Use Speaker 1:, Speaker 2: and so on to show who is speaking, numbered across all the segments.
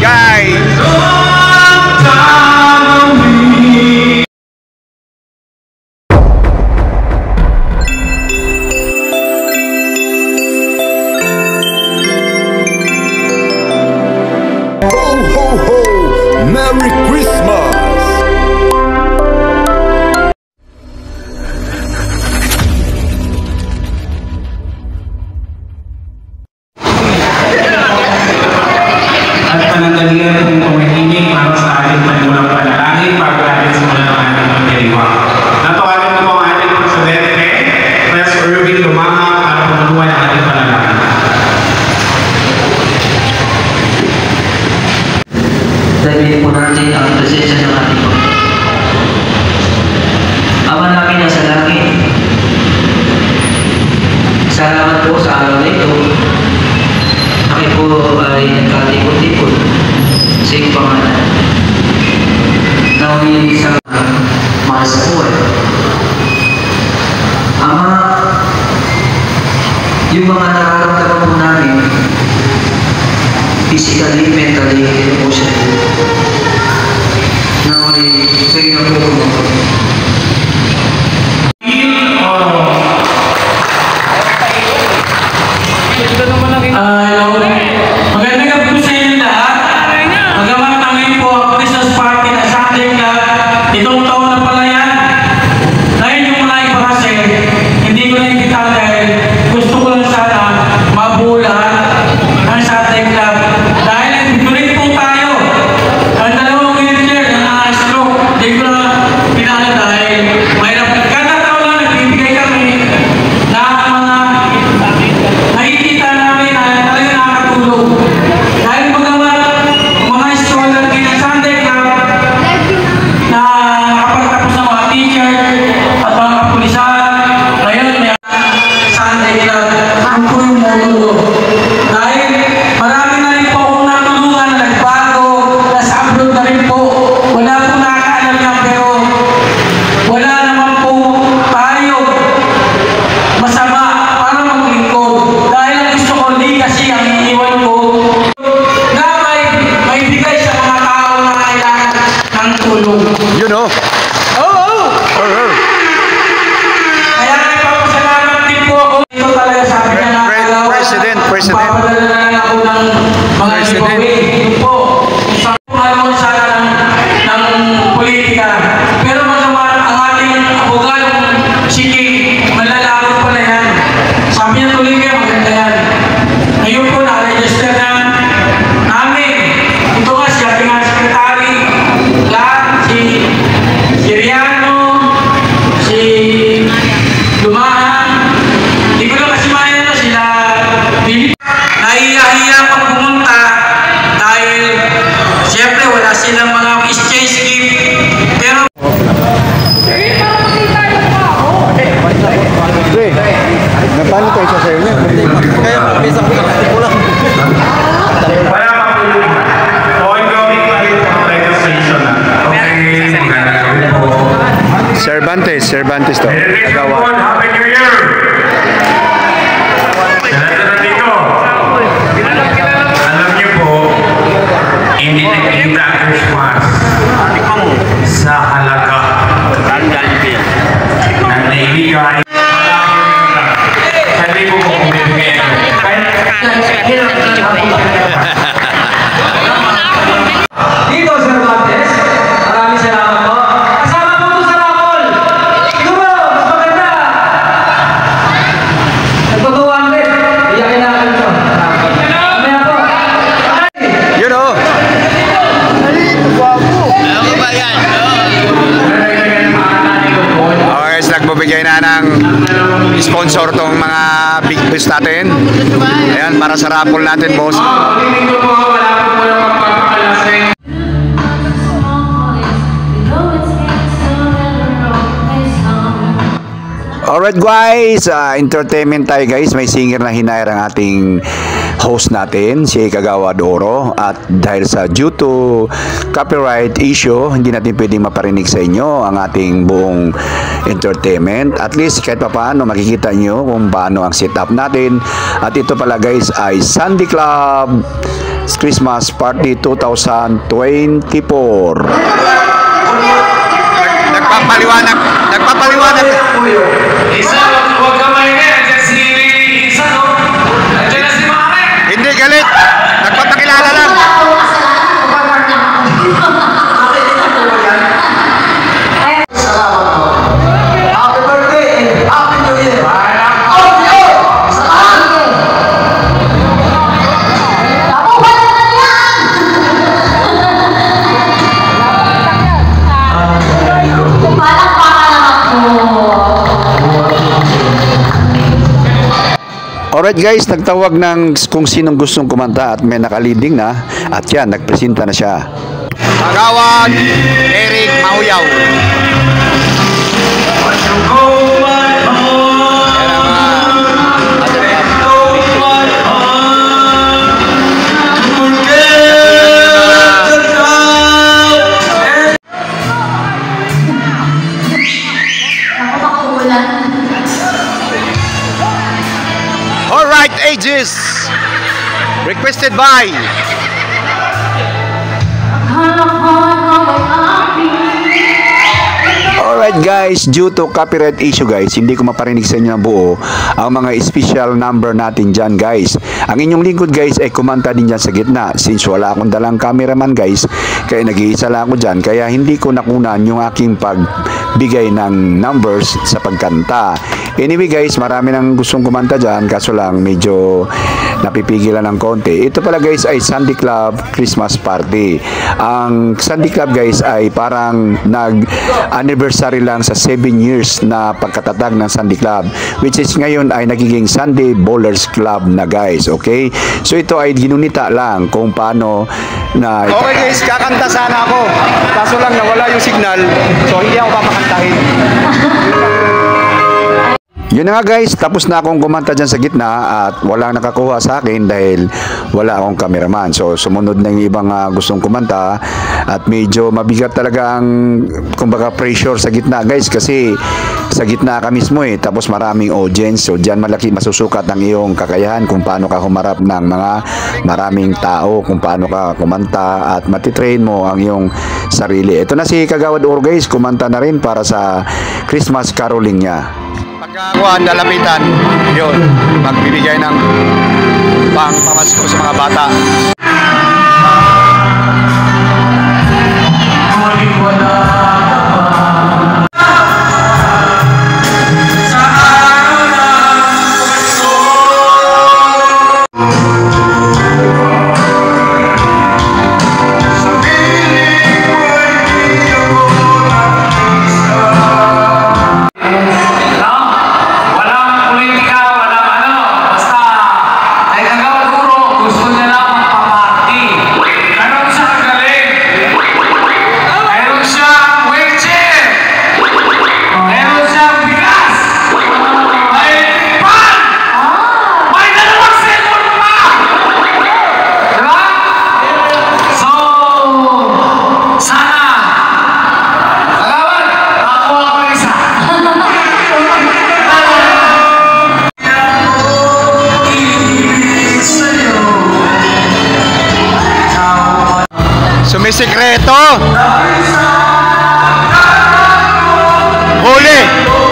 Speaker 1: guys.
Speaker 2: Merry Christmas!
Speaker 3: At panandalian kung tumahimik para sa ating panimulang panalangin bago natin simulan ang ating pagdiriwang. Natawagan ko po ang ating presidente, Pres. Irvin Lumanga, para pumuluan ang ating panalangin.
Speaker 4: Dalhin po natin ang presensya ng ating Panginoon. Ama namin na sa langit, salamat po sa araw na ito. Kami po ay nagkatipon-tipon sa iyong pangalan. Nawin sa mahal sa buhay. Ama, yung mga nararamdaman po namin, physically, mentally, emotionally. Now, kayo na po kumuha.
Speaker 5: Magandang gabi po sa inyo lahat. Magamatang ngayon po ang Christmas party na Sunday Club. Itong taon na pala yan. Dahil yung mga iba kasi, hindi ko na ikita dahil gusto ko lang sana mabuo lahat ng Sunday Club. Dahil tuloy po tayo. Ang dalawang wheelchair na stroke, hindi ko na pinala dahil mahirap. Kada taon lang nagbibigay kami na mga nakikita namin na talagang nakakatulong. Dahil mga stroller din ng Sunday Club na nakapagtapos ng mga teacher at mga kapulisan, ngayon may Sunday Club ang po yung modulo. Dahil marami na rin po akong natulungan na nagbago, nasa abroad na rin po. Wala po nakakaalam yan pero wala naman po tayo masama para maglingkod. Dahil ang gusto ko legacy ang iniwan ko na may bigay sa mga tao na kailangan ng tulong.
Speaker 1: You know.
Speaker 5: Kaya nagpapasalamat din po ako. Ito talaga sabi niya na
Speaker 1: President.
Speaker 5: papadala na lang ako ng mga giveaway. Yun po. Isang pungalon sana ng politika. Pero magawa ang ating abogado, sige, malalaro pala yan. Sabi niya tuloy kayo, maganda yan. Ngayon po, na-register na namin. Ito nga, si ating nga sekretary, lahat, si Riano, si Lumahan. Hindi ko lang kasi mayan sila. Nahiya-hiya pag pumunta dahil siyempre wala silang mga exchange gift. Pero
Speaker 1: Paano tayo sa sa'yo niya? Kaya mabisa ko lang.
Speaker 3: Wala pa po yung ongoing pa rin ang registration na. Okay, magandang gabi po.
Speaker 1: Cervantes to.
Speaker 3: Agawa. Happy New Year! Salamat dito. Alam niyo po, hindi nagkita ang Christmas sa halaga na naibigay. Sabi ko kung bibigay ito.
Speaker 5: dito, Cervantes, maraming salamat po. Kasama po sa Rapol. Siguro, mas maganda. Nagpagawa rin. Iyakin natin ito. Mamaya po.
Speaker 1: You know. Okay guys, nagbibigay na ng sponsor tong mga big boss natin. Ayan, para sa raffle natin, boss.
Speaker 3: Tingin ko po, wala po po yung magpapakalasing.
Speaker 1: Alright guys, entertainment tayo guys. May singer na hinire ang ating host natin, si Kagawa Doro. At dahil sa due to copyright issue, hindi natin pwedeng maparinig sa inyo ang ating buong entertainment. At least kahit pa paano makikita nyo kung paano ang setup natin. At ito pala guys ay Sunday Club Christmas Party 2024. Nagpapaliwanag.
Speaker 3: Isa, huwag ka maingay. Andiyan si Isa, no? Andiyan na si Mare.
Speaker 1: Hindi galit. Nagpapakilala lang.
Speaker 4: Happy birthday and Happy New Year!
Speaker 1: Alright guys, nagtawag ng kung sinong gustong kumanta at may nakaliding na at yan, nagpresenta na siya. Kagawad Eric Mauyaw. Alright, Aegis. Requested by Alright guys, due to copyright issue guys, hindi ko maparinig sa inyo ng buo ang mga special number natin dyan guys. Ang inyong lingkod guys ay kumanta din dyan sa gitna. Since wala akong dalang cameraman guys, kaya nag-iisa lang ako dyan, kaya hindi ko nakunan yung aking pagbigay ng numbers sa pagkanta. Anyway guys, marami nang gustong kumanta dyan, kaso lang medyo napipigilan ng konti. Ito pala guys ay Sunday Club Christmas Party. Ang Sunday Club guys ay parang nag-anniversary lang sa 7 years na pagkatatag ng Sunday Club, which is ngayon ay nagiging Sunday Bowlers Club na guys, okay? So ito ay ginunita lang kung paano na... Okay guys, kakanta sana ako, kaso lang nawala yung signal, so hindi ako papakantahin. Yun na nga guys, tapos na akong kumanta dyan sa gitna at walang nakakuha sa akin dahil wala akong cameraman. So sumunod na yung ibang gustong kumanta at medyo mabigat talaga ang kumbaga pressure sa gitna guys, kasi sa gitna ka mismo eh, tapos maraming audience. So dyan malaki masusukat ang iyong kakayahan kung paano ka humarap ng mga maraming tao, kung paano ka kumanta at matitrain mo ang iyong sarili. Ito na si Kagawad Oro guys, kumanta na rin para sa Christmas caroling niya. Pagkakuhan, dalapitan, yun, magbibigay ng pamasko sa mga bata. Sumisikreto. Huli,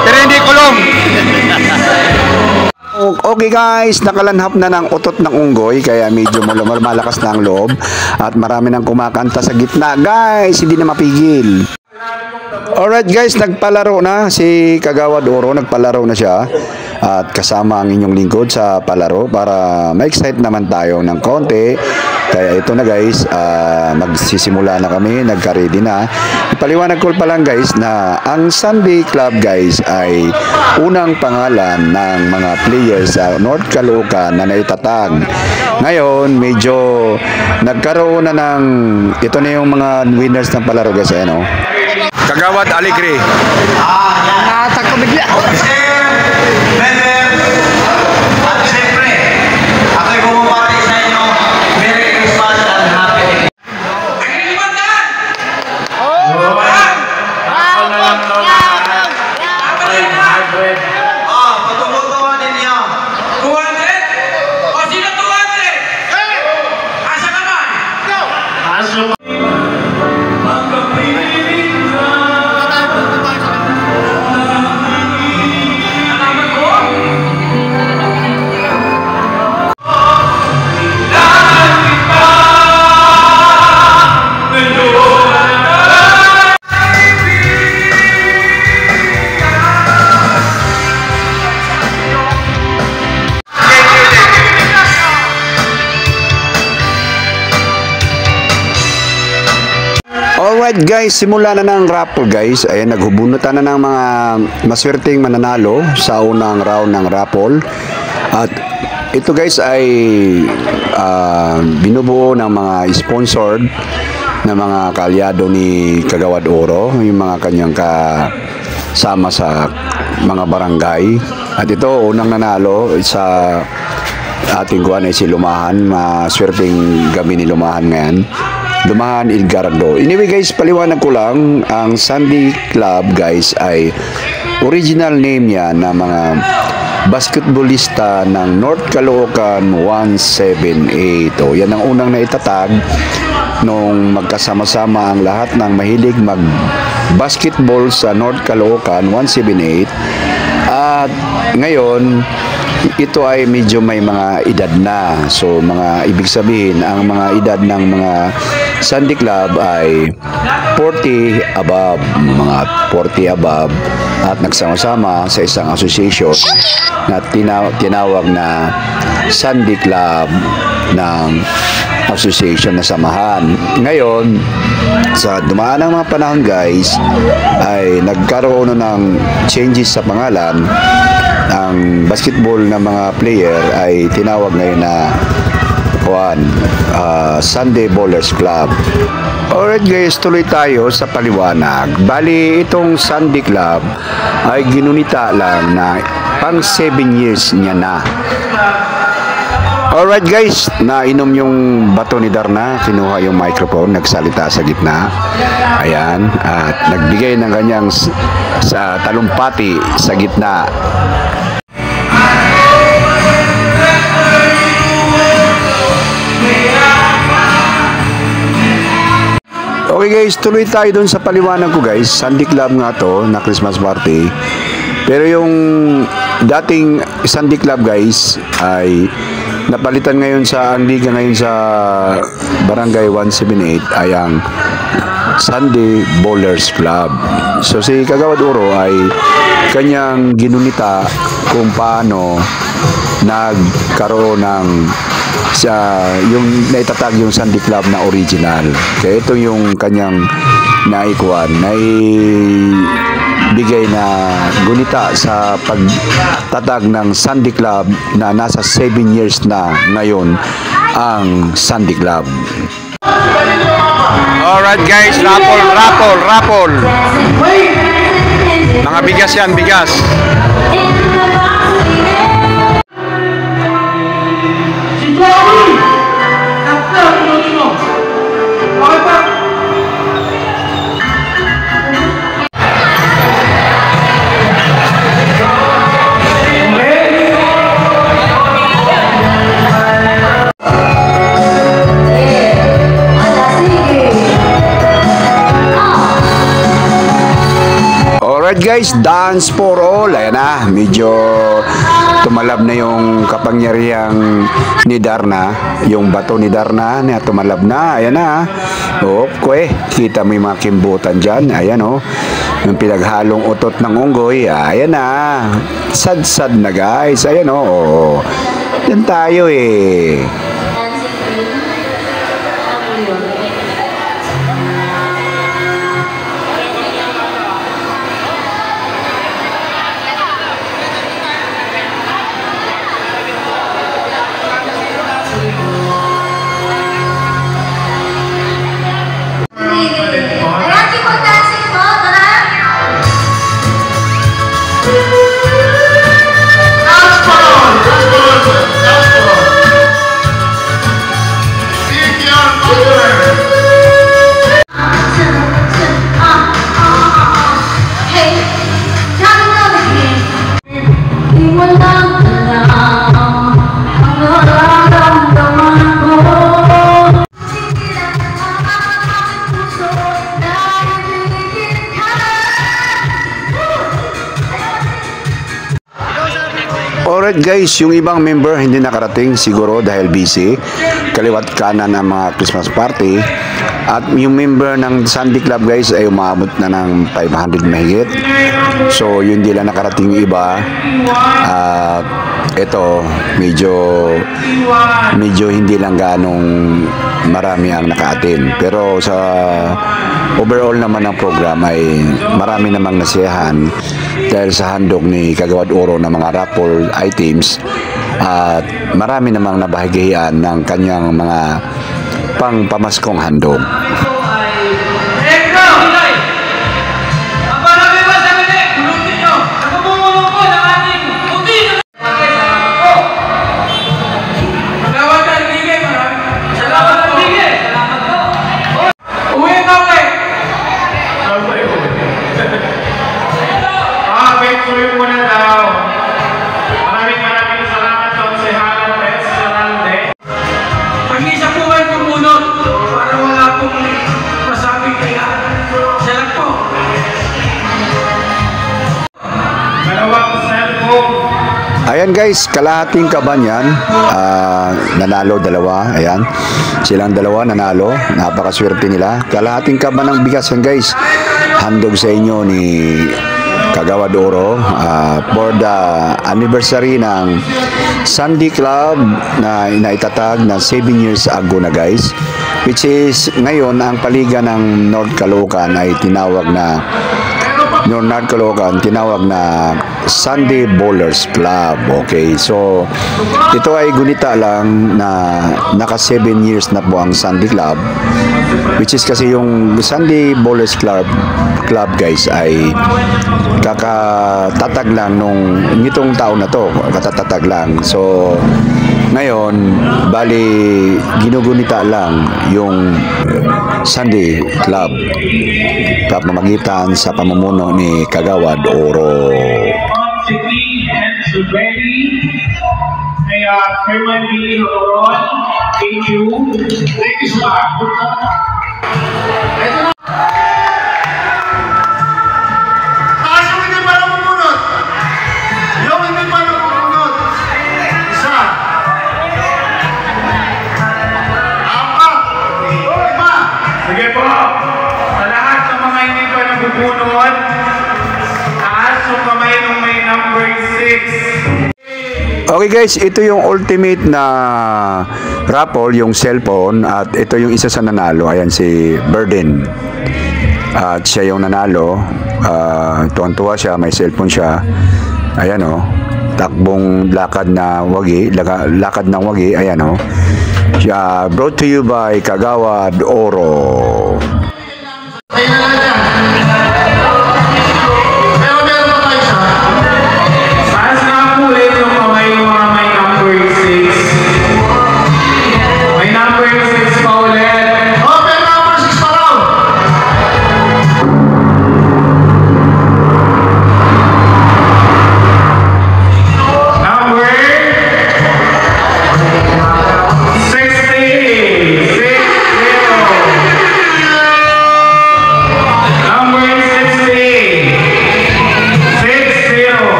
Speaker 1: pero hindi kulong. Okay guys, nakalanhap na ng utot ng unggoy, kaya medyo malakas na ang loob at marami nang kumakanta sa gitna guys, hindi na mapigil. Alright guys, nagpalaro na si Kagawad Oro, nagpalaro na siya at kasama ang inyong lingkod sa palaro para ma-excite naman tayo ng konti. Kaya ito na guys, magsisimula na kami, nagka-ready na. Ipaliwanag ko pa lang guys na ang Sunday Club guys ay unang pangalan ng mga players sa North Caloocan na naitatag. Ngayon, medyo nagkaroon na ng, ito na yung mga winners ng palaro guys, ano? Kagawad Alegre. Natag ko bigla.
Speaker 3: At siyempre, ako'y bumabati sa inyo. Merry Christmas and Happy New Year.
Speaker 5: Patumutuhan ninyo. 200? O sino 200? Asa ka ba?
Speaker 3: Taas yung
Speaker 1: Alright guys, simula na ng raffle guys. Ayan, naghubunutan na ng mga maswerteng mananalo sa unang round ng raffle. At ito guys ay binubuo ng mga sponsored na mga kaalyado ni Kagawad Oro, yung mga kanyang kasama sa mga barangay. At ito, unang nanalo sa ating kuwan ay si Lumahan. Maswerteng gabi ni Lumahan ngayon. Lumahan Edgardo. Anyway guys, paliwanag ko lang, ang Sunday Club guys ay original name yan na mga basketballista ng North Caloocan 178. O, yan ang unang naitatag nung magkasama-sama ang lahat ng mahilig mag-basketball sa North Caloocan 178. At ngayon, ito ay medyo may mga edad na. So, mga ibig sabihin, ang mga edad ng mga Sunday Club ay 40 above, mga 40 above, at nagsama-sama sa isang association na tinawag na Sunday Club ng association na samahan. Ngayon, sa dumaan ng mga panahon guys, ay nagkaroon ng changes sa pangalan. Ang basketball na mga player ay tinawag ngayon na Sunday Ballers Club. Alright guys, tuloy tayo sa paliwanag. Bali, itong Sunday Club ay ginunita lang na pang 7 years niya na. Alright guys, nainom yung bato ni Darna, kinuha yung microphone, nagsalita sa gitna. Ayan, at nagbigay ng kanyang sa talumpati sa gitna. Okay guys, tuloy tayo dun sa paliwanag ko guys. Sunday Club nga to na Christmas party. Pero yung dating Sunday Club guys ay napalitan ngayon ang liga ngayon sa Barangay 178 ay ang Sunday Ballers Club. So si Kagawad Oro ay kanyang ginunita kung paano nagkaroon ng yung naitatag yung Sunday Club na original. Kaya ito yung kanyang naikuan, bigay na gunita sa pagtatag ng Sunday Club na nasa 7 years na ngayon ang Sunday Club. Alright guys, raffle. Mga bigas yan, bigas. Alright guys, dance for all. Ayan na, medyo tumalab na yung kapangyarihang ni Darna, yung bato ni Darna na tumalab na. Ayan na. Okay, kita mo yung mga kimbutan dyan. Ayan o, yung pinaghalong utot ng unggoy. Ayan na, sad na guys. Ayan o, yan tayo eh. Alright guys, yung ibang member hindi nakarating siguro dahil busy. Kaliwat kanan ang mga Christmas party. At yung member ng Sunday Club guys ay umabot na ng 500 mahigit. So yun di lang nakarating yung iba. At ito medyo hindi lang ganong marami ang naka-attend. Pero sa overall naman ng program ay marami namang nasiyahan dahil sa handog ni Kagawad Oro ng mga raffle items at marami namang nabahagian ng kanyang mga pang-pamaskong handog. Ayan guys, kalahating kaban yan. Nanalo dalawa. Ayan. Silang dalawa nanalo. Napakaswerte nila. Kalahating kaban ng bigas yan guys. Handog sa inyo ni Kagawad Oro for the anniversary ng Sunday Club na inaitatag na 7 years ago na guys. Which is ngayon ang paliga ng North Caloocan ay tinawag na Sunday Bowlers Club. Okay, so ito ay gunita lang na naka 7 years na po ang Sunday Club, which is kasi yung Sunday Bowlers Club guys ay kakatatag lang nitong taon na to, katatatag lang. So ngayon bali ginugunita lang yung Sunday Club pamamagitan sa pamumuno ni Kagawad Oro.
Speaker 3: Thank you so much. Sige po, sa lahat ng mga hindi pa nabubunod, taas yung kamay nung may number 6.
Speaker 1: Okay guys, ito yung ultimate na raffle, yung cellphone, at ito yung isa sa nanalo. Ayan si Burden. At siya yung nanalo. Tuwang-tuwa siya, may cellphone siya. Ayan o, takbong lakad na wagi, lakad ng wagi, ayan o. Brought to you by Kagawad Oro.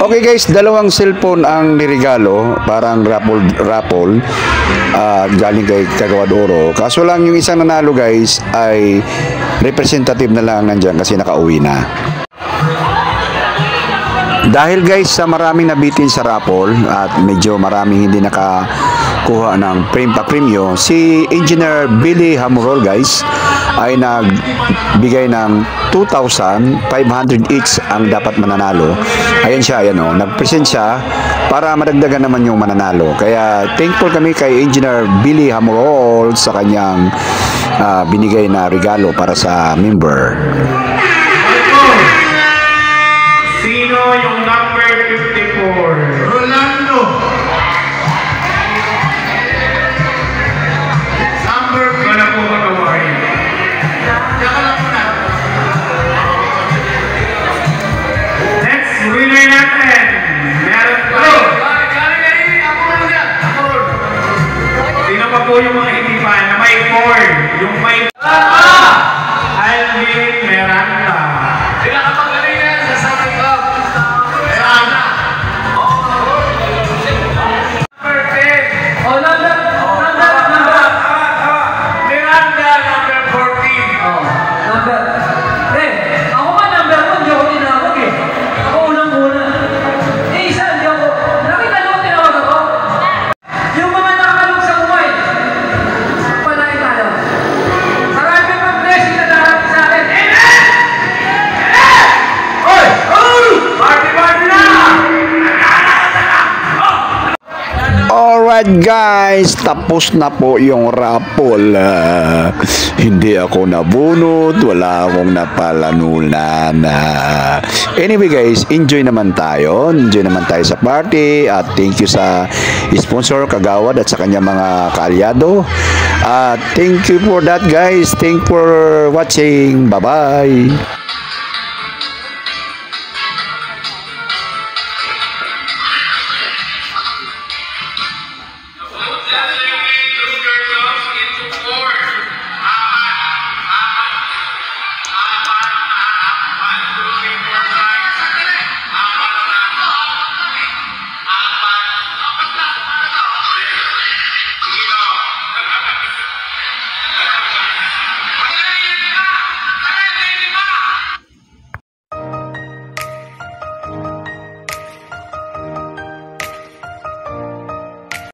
Speaker 1: Okay guys, dalawang cellphone ang nirigalo, parang raffle galing kay Kagawad Oro. Kaso lang yung isang nanalo guys ay representative na lang nandyan kasi nakauwi na. Dahil guys sa maraming nabitin sa raffle at medyo maraming hindi nakakuha ng premyo, si Engineer Billy Hamurol guys ay nagbigay ng 2,500 each ang dapat mananalo. Ayan siya, ayan o, nag-present siya para madagdagan naman yung mananalo. Kaya thankful kami kay Engineer Billy Hamurol sa kanyang binigay na regalo para sa member.
Speaker 3: Sino yung number 54? Rolando. Number 54. Wala po ba kawain? Next winner natin. Meron pa. Sino pa po yung mga hindi pa na may 4? Yung may Alvin Miranda. Pinakapagaling yan sa Sunday Club. Miranda.
Speaker 1: Alright guys, tapos na po yung raffle. Hindi ako nabunot, wala akong napalanunan. Anyway guys, enjoy naman tayo. Enjoy naman tayo sa party. At thank you sa sponsor Kagawad at sa kanya mga kaalyado. Thank you for that guys. Thank you for watching. Bye-bye.